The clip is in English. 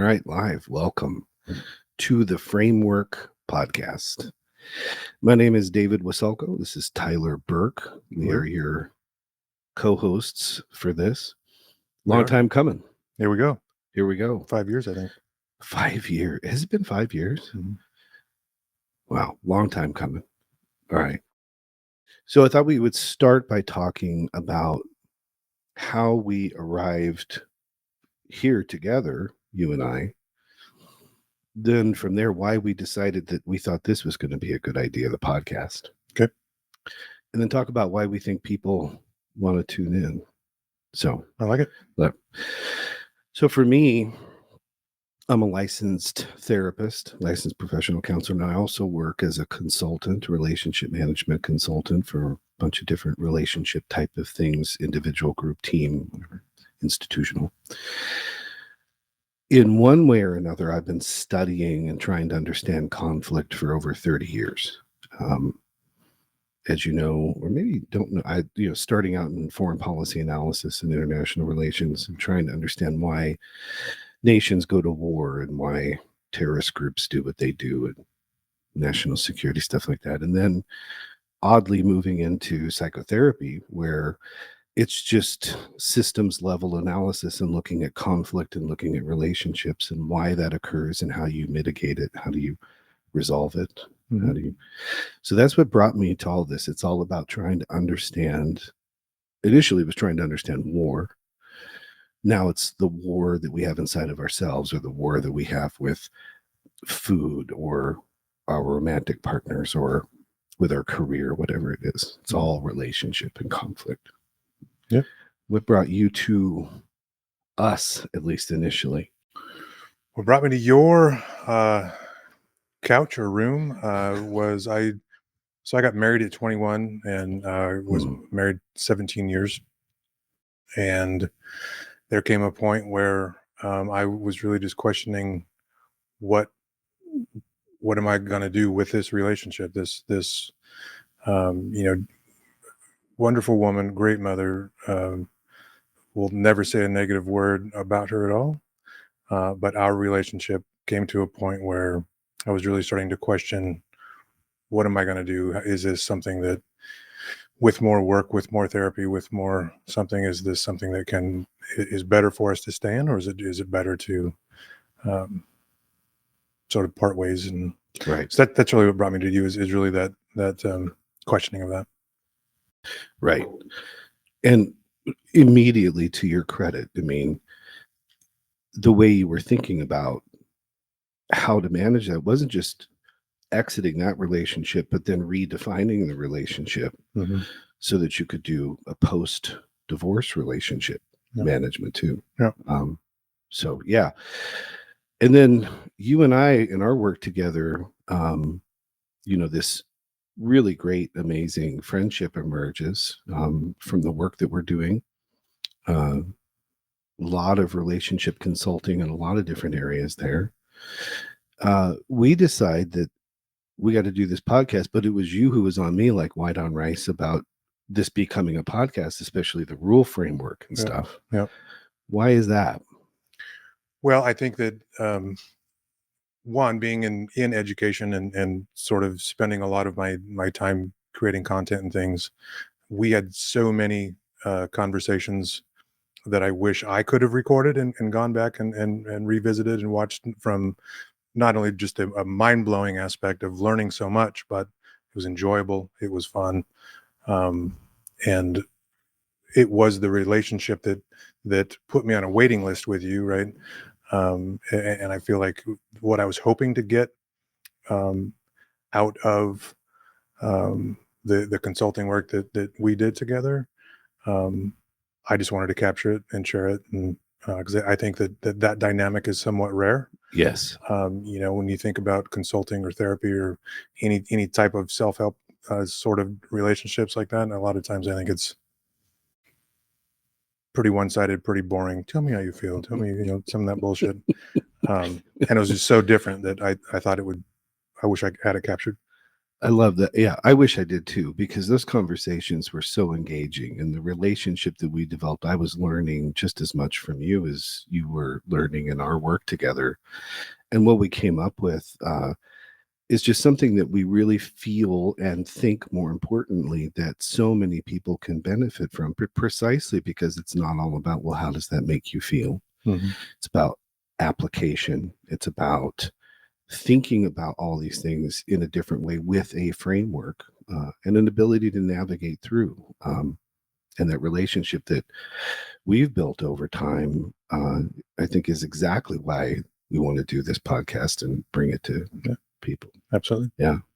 right, live. Welcome to the Framework Podcast. My name is David Wasulko. This is Tyler Burke. We are your co-hosts for this. Long time coming. Here we go. Here we go. 5 years, I think. 5 years. Has it been 5 years? Mhm. Wow, long time coming. All right. So I thought we would start by talking about how we arrived here together, you and I. Then from there, why we decided that we thought this was going to be a good idea, the podcast. Okay. And then talk about why we think people want to tune in. So I like it. So for me, I'm a licensed therapist, licensed professional counselor, and I also work as a consultant, relationship management consultant for a bunch of different relationship type of things, individual, group, team, whatever, institutional. In one way or another, I've been studying and trying to understand conflict for over 30 years. As you know, or maybe you don't know, starting out in foreign policy analysis and international relations and trying to understand why nations go to war and why terrorist groups do what they do and national security, stuff like that. And then oddly moving into psychotherapy, where it's just systems level analysis and looking at conflict and looking at relationships and why that occurs and how you mitigate it. How do you resolve it? Mm-hmm. So that's what brought me to all this. It's all about trying to understand. Initially, it was trying to understand war. Now it's the war that we have inside of ourselves, or the war that we have with food or our romantic partners or with our career, whatever it is. It's all relationship and conflict. Yeah. What brought you to us, at least initially? What brought me to your couch or room was I got married at 21 and was married 17 years. And there came a point where I was really just questioning what am I going to do with this relationship? This wonderful woman, great mother, will never say a negative word about her at all. But our relationship came to a point where I was really starting to question, what am I going to do? Is this something that, with more work, with more therapy, with more something, is this something that is better for us to stay in, or is it better to sort of part ways? And right. So that's really what brought me to you is really that questioning of that. Right. And immediately, to your credit, I mean, the way you were thinking about how to manage that wasn't just exiting that relationship, but then redefining the relationship so that you could do a post-divorce relationship management too. Yeah. So yeah. And then you and I, in our work together, this really great, amazing friendship emerges from the work that we're doing. A lot of relationship consulting in a lot of different areas there. We decide that we got to do this podcast, but it was you who was on me like white on rice about this becoming a podcast, especially the rule framework and stuff. Yeah. Why is that? Well, I think that one, being in education and sort of spending a lot of my time creating content and things, we had so many conversations that I wish I could have recorded and gone back and revisited and watched, from not only just a mind-blowing aspect of learning so much, but it was enjoyable, it was fun, and it was the relationship that put me on a waiting list with you, right? And I feel like what I was hoping to get out of the consulting work that we did together, I just wanted to capture it and share it, and because I think that dynamic is somewhat rare. Yes. When you think about consulting or therapy or any type of self-help sort of relationships like that, and a lot of times I think it's pretty one-sided, pretty boring. Tell me how you feel. Tell me, some of that bullshit. And it was just so different that I thought I wish I had it captured. I love that. Yeah, I wish I did too, because those conversations were so engaging, and the relationship that we developed, I was learning just as much from you as you were learning in our work together. And what we came up with is just something that we really feel and think, more importantly, that so many people can benefit from, precisely because it's not all about, well, how does that make you feel? Mhm. It's about application. It's about thinking about all these things in a different way with a framework and an ability to navigate through. And that relationship that we've built over time, I think, is exactly why we want to do this podcast and bring it to Yeah. people. Absolutely. Yeah.